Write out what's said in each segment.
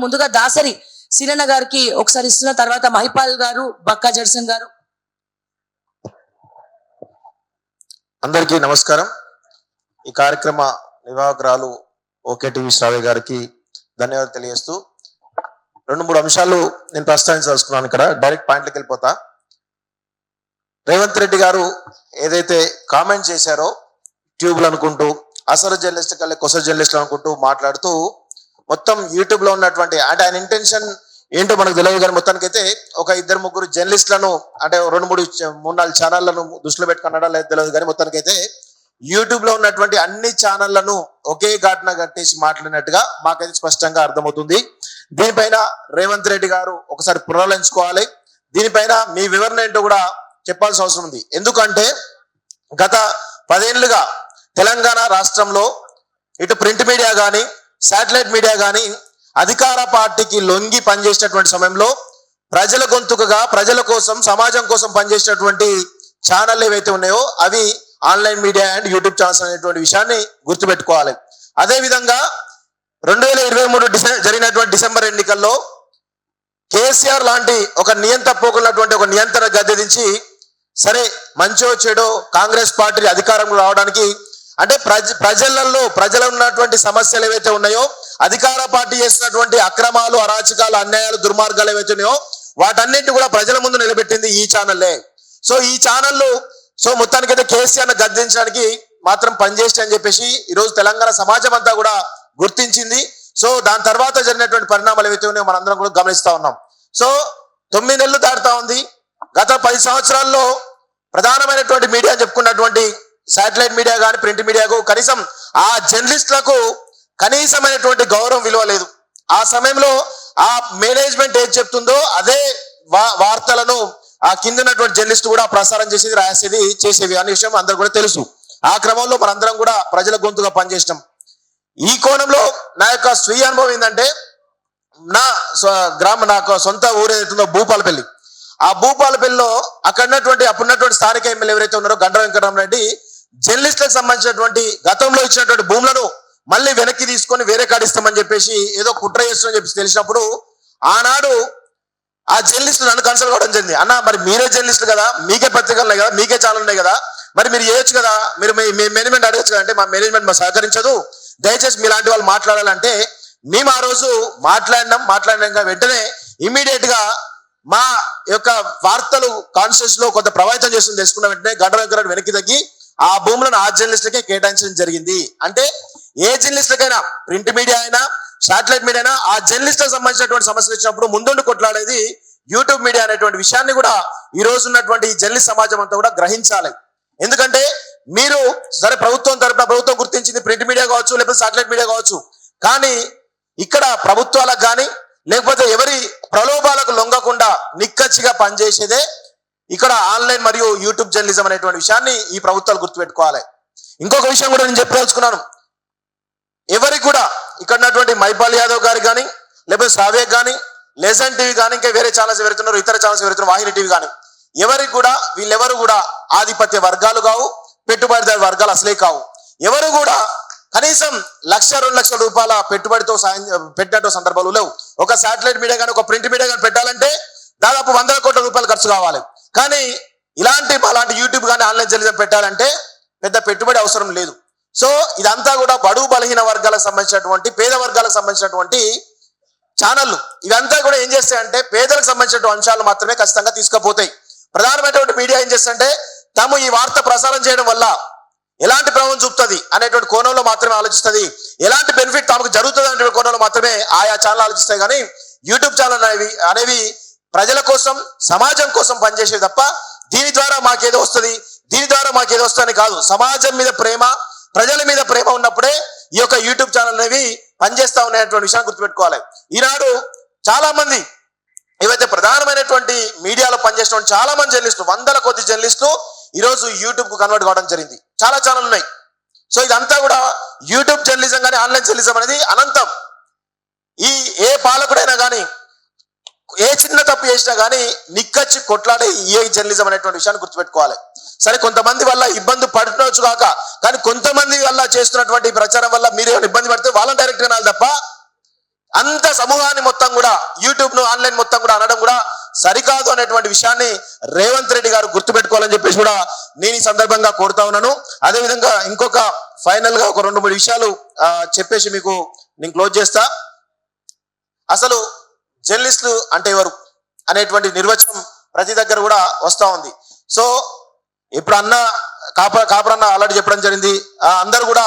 ముందుగా దాసరి సిరన్న గారికి ఒకసారి ఇస్తున్న తర్వాత మహిపాల్ గారు, బక్కా జడ్సన్ గారు. అందరికీ నమస్కారం. ఈ కార్యక్రమ నిర్వాహకురాలు ఓకే టీవీ శ్రావ్య గారికి ధన్యవాదాలు తెలియజేస్తూ 2-3 అంశాలు నేను ప్రస్తావించదలుచుకున్నాను. ఇక్కడ డైరెక్ట్ పాయింట్లకు వెళ్ళిపోతా. రేవంత్ రెడ్డి గారు ఏదైతే కామెంట్ చేశారో ట్యూబ్లు అనుకుంటూ, అసలు జర్నలిస్ట్ కల్లా కొస జర్నలిస్టులు అనుకుంటూ మాట్లాడుతూ మొత్తం యూట్యూబ్ లో ఉన్నటువంటి అంటే ఆయన ఇంటెన్షన్ ఏంటో మనకు తెలియదు, కానీ మొత్తానికైతే ఒక 2-3 జర్నలిస్టులను అంటే 2-3-4 ఛానళ్లను దృష్టిలో పెట్టుకున్నాడా లేదు తెలియదు, కానీ మొత్తానికైతే యూట్యూబ్ లో ఉన్నటువంటి అన్ని ఛానళ్లను ఒకే ఘాటున కట్టేసి మాట్లాడినట్టుగా మాకైతే స్పష్టంగా అర్థమవుతుంది. దీనిపైన రేవంత్ రెడ్డి గారు ఒకసారి పునరాలోచించుకోవాలి. దీనిపైన మీ వివరణ ఏంటో కూడా చెప్పాల్సిన అవసరం ఉంది. ఎందుకంటే గత 10 ఏళ్లుగా తెలంగాణ రాష్ట్రంలో ఇటు ప్రింట్ మీడియా కానీ శాటిలైట్ మీడియా కానీ అధికార పార్టీకి లొంగి పనిచేసినటువంటి సమయంలో ప్రజల గొంతుకగా ప్రజల కోసం సమాజం కోసం పనిచేసినటువంటి ఛానళ్ళు ఏవైతే ఉన్నాయో అవి online media and YouTube channels అనేటువంటి విషయాన్ని గుర్తుపెట్టుకోవాలి. అదేవిధంగా 2023 జరిగినటువంటి డిసెంబర్ ఎన్నికల్లో కేసీఆర్ లాంటి ఒక నియంత పోకున్నటువంటి ఒక నియంత్రణ గద్దెదించి సరే మంచో చెడో కాంగ్రెస్ పార్టీ అధికారంలో రావడానికి అంటే ప్రజలలో ఉన్నటువంటి సమస్యలు ఏవైతే ఉన్నాయో అధికార పార్టీ చేస్తున్నటువంటి అక్రమాలు, అరాచకాలు, అన్యాయాలు, దుర్మార్గాలు ఏవైతే ఉన్నాయో వాటన్నింటినీ కూడా ప్రజల ముందు నిలబెట్టింది ఈ ఛానల్లే. సో ఈ ఛానళ్ళు మొత్తానికైతే కేసీఆర్ గద్దించడానికి మాత్రం పనిచేసి అని చెప్పేసి ఈరోజు తెలంగాణ సమాజం అంతా కూడా గుర్తించింది. సో దాని తర్వాత జరిగినటువంటి పరిణామాలు ఏవైతే ఉన్నాయో మనందరం కూడా గమనిస్తా ఉన్నాం. సో 9 నెలలు దాటుతా ఉంది. గత 10 సంవత్సరాల్లో ప్రధానమైనటువంటి మీడియా చెప్పుకున్నటువంటి శాటిలైట్ మీడియా కానీ ప్రింట్ మీడియాకు కనీసం ఆ జర్నలిస్టులకు కనీసమైనటువంటి గౌరవం విలువ లేదు. ఆ సమయంలో ఆ మేనేజ్మెంట్ ఏది చెప్తుందో అదే వార్తలను ఆ కింద ఉన్నటువంటి జర్నలిస్ట్ కూడా ప్రసారం చేసేది, రాసేది, చేసేవి అనే విషయం అందరూ కూడా తెలుసు. ఆ క్రమంలో మనందరం కూడా ప్రజల గొంతుగా పనిచేసినాం. ఈ కోణంలో నా యొక్క స్వీయ అనుభవం ఏంటంటే నాకు సొంత ఊరు ఏదైతుందో భూపాలపల్లి. ఆ భూపాలపల్లిలో అప్పుడున్నటువంటి స్థానిక ఎమ్మెల్యే ఎవరైతే ఉన్నారో గండ్ర వెంకటరామరెడ్డి జర్నలిస్టులకు సంబంధించినటువంటి గతంలో ఇచ్చినటువంటి భూములను మళ్ళీ వెనక్కి తీసుకొని వేరే కాడిస్తామని చెప్పేసి ఏదో కుట్ర చేస్తుందని చెప్పి తెలిసినప్పుడు ఆనాడు ఆ జర్నలిస్టులు నన్ను కన్సల్ట్ కావడం జరిగింది. అన్న మరి మీరే జర్నలిస్టులు కదా, మీకే పత్రికలు ఉన్నాయి కదా, మీకే ఛానల్ ఉన్నాయి కదా, మరి మీరు చేయొచ్చు కదా, మీరు మీ మేనేజ్మెంట్ అడగచ్చు కదా. అంటే మా మేనేజ్మెంట్ మాకు సహకరించదు, దయచేసి మీలాంటి వాళ్ళు మాట్లాడాలంటే మేము ఆ రోజు మాట్లాడినాక వెంటనే ఇమ్మీడియట్ గా మా యొక్క వార్తలు కాన్స్టిట్యూన్స్ లో కొంత ప్రభావితం చేస్తుంది తెలుసుకున్న వెంటనే గండ్ర వెంకటరామరెడ్డి వెనక్కి తగ్గి ఆ భూములను ఆ జర్నలిస్టులకే కేటాయించడం జరిగింది. అంటే ఏ జర్నలిస్టులకైనా ప్రింట్ మీడియా అయినా శాటిలైట్ మీడియా అయినా ఆ జర్నలిస్టులకు సంబంధించినటువంటి సమస్యలు వచ్చినప్పుడు ముందుండి కొట్లాడేది యూట్యూబ్ మీడియా అనేటువంటి విషయాన్ని కూడా ఈ రోజు ఉన్నటువంటి జర్నలిస్ట్ సమాజం అంతా కూడా గ్రహించాలి. ఎందుకంటే మీరు సరే ప్రభుత్వం గుర్తించింది ప్రింట్ మీడియా కావచ్చు లేకపోతే శాటిలైట్ మీడియా కావచ్చు, కానీ ఇక్కడ ప్రభుత్వాలకు కానీ లేకపోతే ఎవరి ప్రలోభాలకు లొంగకుండా నిక్కచ్చిగా పనిచేసేదే ఇక్కడ ఆన్లైన్ మరియు యూట్యూబ్ జర్నలిజం అనేటువంటి విషయాన్ని ఈ ప్రభుత్వాలు గుర్తుపెట్టుకోవాలి. ఇంకొక విషయం కూడా నేను చెప్పదలుచుకున్నాను. ఎవరికి కూడా ఇక్కడ ఉన్నటువంటి మహిపాల్ యాదవ్ గారికి కానీ లేకపోతే శ్రావ్య కానీ లెజెండ్ టీవీ కానీ ఇంకా వేరే ఛానల్స్ ఎవరుతున్నారు, ఇతర ఛానల్స్ ఎవరుతున్నారు, వాహిని టీవీ కానీ ఎవరికి కూడా వీళ్ళెవరు కూడా ఆధిపత్య వర్గాలు కావు, పెట్టుబడిదారు వర్గాలు అసలే కావు. ఎవరు కూడా కనీసం 1-2 లక్షల రూపాయల పెట్టుబడితో పెట్టినట్టు సందర్భాలు లేవు. ఒక శాటిలైట్ మీడియా కానీ ఒక ప్రింట్ మీడియా కానీ పెట్టాలంటే దాదాపు 100 కోట్ల రూపాయలు ఖర్చు కావాలి. కానీ అలాంటి యూట్యూబ్ కానీ ఆన్లైన్ జర్నలిజం పెట్టాలంటే పెద్ద పెట్టుబడి అవసరం లేదు. సో ఇదంతా కూడా బడుగు బలహీన వర్గాలకు సంబంధించినటువంటి పేద వర్గాలకు సంబంధించినటువంటి ఛానళ్ళు ఇవంతా కూడా ఏం చేస్తాయంటే పేదలకు సంబంధించినటువంటి అంశాలు మాత్రమే ఖచ్చితంగా తీసుకుపోతాయి. ప్రధానమైనటువంటి మీడియా ఏం చేస్తుంటే తాము ఈ వార్త ప్రసారం చేయడం వల్ల ఎలాంటి ప్రభావం చూపుతుంది అనేటువంటి కోణంలో మాత్రమే ఆలోచిస్తుంది, ఎలాంటి బెనిఫిట్ తమకు జరుగుతుంది అనేటువంటి కోణంలో మాత్రమే ఆయా ఛానల్ ఆలోచిస్తాయి. కానీ యూట్యూబ్ ఛానల్ అనేవి ప్రజల కోసం సమాజం కోసం పనిచేసేవి తప్ప దీని ద్వారా మాకేదో వస్తుంది అని కాదు. సమాజం మీద ప్రేమ, ప్రజల మీద ప్రేమ ఉన్నప్పుడే ఈ యొక్క యూట్యూబ్ ఛానల్ అనేవి పనిచేస్తా ఉన్నాయనేటువంటి విషయాన్ని గుర్తుపెట్టుకోవాలి. ఈనాడు చాలా మంది ఏవైతే ప్రధానమైనటువంటి మీడియాలో పనిచేసినటువంటి చాలా మంది జర్నలిస్టులు 100ల కొద్ది జర్నలిస్టులు ఈరోజు యూట్యూబ్ కు కన్వర్ట్ కావడం జరిగింది. చాలా ఛానల్ ఉన్నాయి. సో ఇదంతా కూడా యూట్యూబ్ జర్నలిజం కానీ ఆన్లైన్ జర్నలిజం అనేది అనంతం. ఏ పాలకుడైనా కానీ ఏ చిన్న తప్పు చేసినా కానీ నిక్కచ్చి కొట్లాడే ఏ జర్నలిజం అనేటువంటి విషయాన్ని గుర్తుపెట్టుకోవాలి. సరే కొంతమంది వల్ల ఇబ్బంది పడుతుండొచ్చు కాక, కానీ కొంతమంది వల్ల చేస్తున్నటువంటి ప్రచారం వల్ల మీరు ఇబ్బంది పడితే వాళ్ళని డైరెక్ట్ గా తప్ప అంత సమూహాన్ని మొత్తం కూడా యూట్యూబ్ ను ఆన్లైన్ మొత్తం కూడా అనడం కూడా సరికాదు అనేటువంటి విషయాన్ని రేవంత్ రెడ్డి గారు గుర్తుపెట్టుకోవాలని చెప్పేసి కూడా నేను ఈ సందర్భంగా కోరుతా ఉన్నాను. అదేవిధంగా ఇంకొక ఫైనల్ గా ఒక 2-3 విషయాలు చెప్పేసి మీకు నేను క్లోజ్ చేస్తా. అసలు జర్నలిస్టులు అంటే ఎవరు అనేటువంటి నిర్వచనం ప్రతి దగ్గర కూడా వస్తా ఉంది. సో ఇప్పుడు అన్న కాపరన్న ఆల్రెడీ చెప్పడం జరిగింది. అందరూ కూడా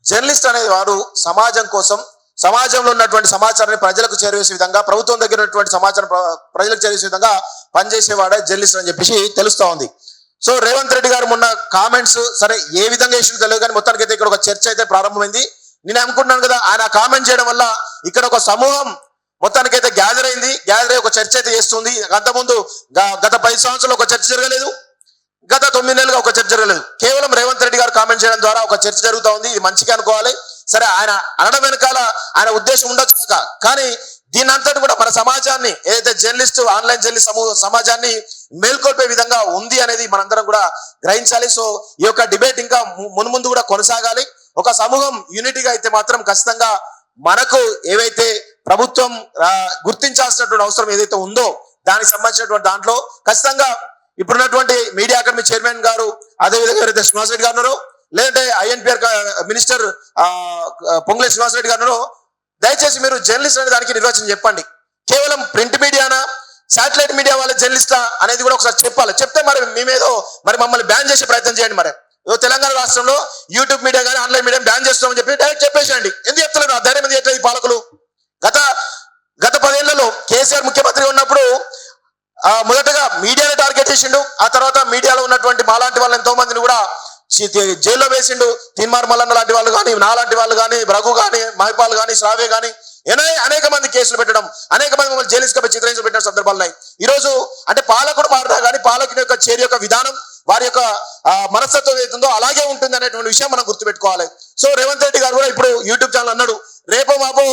జర్నలిస్ట్ అనేది వారు సమాజం కోసం, సమాజంలో ఉన్నటువంటి సమాచారాన్ని ప్రజలకు చేరవేసే విధంగా, ప్రభుత్వం దగ్గర ఉన్నటువంటి సమాచారం ప్రజలకు చేరవేసే విధంగా పనిచేసేవాడే జర్నలిస్ట్ అని చెప్పేసి తెలుస్తా ఉంది. సో రేవంత్ రెడ్డి గారు మొన్న కామెంట్స్ సరే ఏ విధంగా చేసినా తెలియదు కానీ మొత్తానికి అయితే ఇక్కడ ఒక చర్చ అయితే ప్రారంభమైంది. నేను అనుకుంటున్నాను కదా, ఆయన కామెంట్ చేయడం వల్ల ఇక్కడ ఒక సమూహం మొత్తానికైతే గ్యాదర్ అయింది. గ్యాదర్ అయ్యి ఒక చర్చ అయితే చేస్తుంది. అంతకుముందు గత 10 సంవత్సరాలు ఒక చర్చ జరగలేదు, గత 9 నెలలుగా ఒక చర్చ జరగలేదు. కేవలం రేవంత్ రెడ్డి గారు కామెంట్ చేయడం ద్వారా ఒక చర్చ జరుగుతూ ఉంది. ఇది మంచిగా అనుకోవాలి. సరే, ఆయన అనడం వెనకాల ఆయన ఉద్దేశం ఉండొచ్చు, కానీ దీని అంతటి కూడా మన సమాజాన్ని ఏదైతే జర్నలిస్ట్ ఆన్లైన్ జర్నలిస్ట్ సమాజాన్ని మేల్కొల్పే విధంగా ఉంది అనేది మనందరం కూడా గ్రహించాలి. సో ఈ యొక్క డిబేట్ ఇంకా మున్ముందు కూడా కొనసాగాలి. ఒక సమూహం యూనిటీగా అయితే మాత్రం ఖచ్చితంగా మనకు ఏవైతే ప్రభుత్వం గుర్తించాల్సినటువంటి అవసరం ఏదైతే ఉందో దానికి సంబంధించినటువంటి దాంట్లో ఖచ్చితంగా ఇప్పుడున్నటువంటి మీడియా అకాడమీ చైర్మన్ గారు, అదేవిధంగా ఎవరైతే శ్రీనివాస్ రెడ్డి గారు ఉన్నారో, లేదంటే ఐఎన్పిఆర్ మినిస్టర్ పొంగులేటి శ్రీనివాస్ రెడ్డి గారు, దయచేసి మీరు జర్నలిస్ట్ అనే దానికి నిర్వచనం చెప్పండి. కేవలం ప్రింట్ మీడియానా, శాటిలైట్ మీడియా వాళ్ళ జర్నలిస్టా అనేది కూడా ఒకసారి చెప్పాలి. చెప్తే మరి మేమేదో మరి మమ్మల్ని బ్యాన్ చేసే ప్రయత్నం చేయండి. మరి తెలంగాణ రాష్ట్రంలో యూట్యూబ్ మీడియా కానీ ఆన్లైన్ మీడియా బ్యాన్ చేస్తామని చెప్పి డైరెక్ట్ చెప్పేసేయండి. ఎందుకు చెప్తలేరు? ఆ ధైర్యం ఎందుకు చెప్పలేదు ఈ పాలకులు? గత 10 ఏళ్లలో కేసీఆర్ ముఖ్యమంత్రిగా ఉన్నప్పుడు మొదటగా మీడియాని టార్గెట్ చేసిండు. ఆ తర్వాత మీడియాలో ఉన్నటువంటి మాలాంటి వాళ్ళని ఎంతో మందిని కూడా జైల్లో వేసిండు. తిన్మార్ మల్లన్న లాంటి వాళ్ళు కానీ, నాలాంటి వాళ్ళు కానీ, రఘు కానీ, మహిపాల్ కానీ, శ్రావ్య కానీ అనేక మంది కేసులు పెట్టడం, అనేక మంది మమ్మల్ని జైలు చిత్రహింసలు పెట్టిన సందర్భాలు ఉన్నాయి. ఈ రోజు అంటే పాలకుడు మారుతా కానీ పాలకుని యొక్క చర్య యొక్క విధానం, వారి యొక్క మనస్తత్వం ఏతుందో అలాగే ఉంటుంది అనేటువంటి విషయం మనం గుర్తుపెట్టుకోవాలి. సో రేవంత్ రెడ్డి గారు కూడా ఇప్పుడు యూట్యూబ్ ఛానల్ అన్నాడు, రేపో మాపో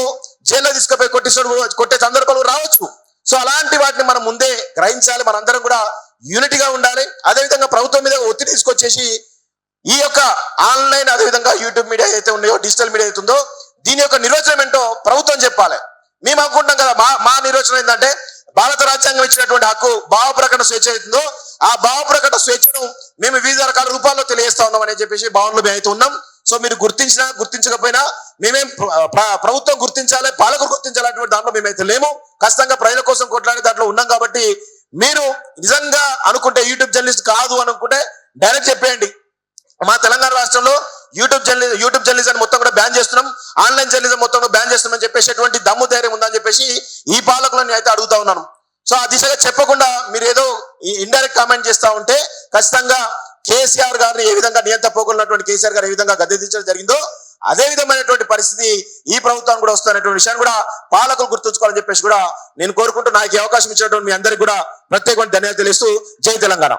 జైల్లో తీసుకుపోయి కొట్టే సందర్భాలు రావచ్చు. సో అలాంటి వాటిని మనం ముందే గ్రహించాలి. మనందరం కూడా యూనిటీగా ఉండాలి. అదేవిధంగా ప్రభుత్వం మీద ఒత్తిడి తీసుకొచ్చేసి ఈ యొక్క ఆన్లైన్ అదేవిధంగా యూట్యూబ్ మీడియా అయితే ఉన్నాయో, డిజిటల్ మీడియా అవుతుందో దీని యొక్క నిర్వచనం ఏంటో ప్రభుత్వం చెప్పాలి. మేము అనుకుంటాం కదా, మా నిర్వచనం ఏంటంటే భారత రాజ్యాంగం ఇచ్చినటువంటి హక్కు భావ ప్రకటన స్వేచ్ఛ అవుతుందో ఆ భావ ప్రకటన స్వేచ్ఛను మేము వివిధ రకాల రూపాల్లో తెలియజేస్తా ఉన్నాం అని చెప్పేసి భావనలో మేము అయితే ఉన్నాం. సో మీరు గుర్తించినా గుర్తించకపోయినా మేమేం ప్రభుత్వం గుర్తించాలి, పాలకులు గుర్తించాలి అటువంటి దాంట్లో మేమైతే లేము. ఖచ్చితంగా ప్రజల కోసం కొట్లాడే దాంట్లో ఉన్నాం. కాబట్టి మీరు నిజంగా అనుకుంటే యూట్యూబ్ జర్నలిస్ట్ కాదు అనుకుంటే డైరెక్ట్ చెప్పేయండి. మా తెలంగాణ రాష్ట్రంలో యూట్యూబ్ జర్నలిజం మొత్తం కూడా బ్యాన్ చేస్తున్నాం, ఆన్లైన్ జర్నలిజం మొత్తం కూడా బ్యాన్ చేస్తున్నాం అని చెప్పేసి దమ్ము ధైర్యం ఉందని చెప్పేసి ఈ పాలకులను అయితే అడుగుతా ఉన్నాను. సో ఆ దిశగా చెప్పకుండా మీరు ఏదో ఇండైరెక్ట్ కామెంట్ చేస్తా ఉంటే ఖచ్చితంగా కేసీఆర్ గారిని ఏ విధంగా నియంత పోగొన్నటువంటి కేసీఆర్ గారు ఏ విధంగా గద్దెదించడం జరిగిందో అదే విధమైనటువంటి పరిస్థితి ఈ ప్రభుత్వం కూడా వస్తున్నటువంటి విషయాన్ని కూడా పాలకులు గుర్తుంచుకోవాలని చెప్పేసి కూడా నేను కోరుకుంటూ నాకు ఈ అవకాశం ఇచ్చినటువంటి మీ అందరికీ కూడా ప్రత్యేకమైన ధన్యవాదాలు తెలుస్తూ జై తెలంగాణ.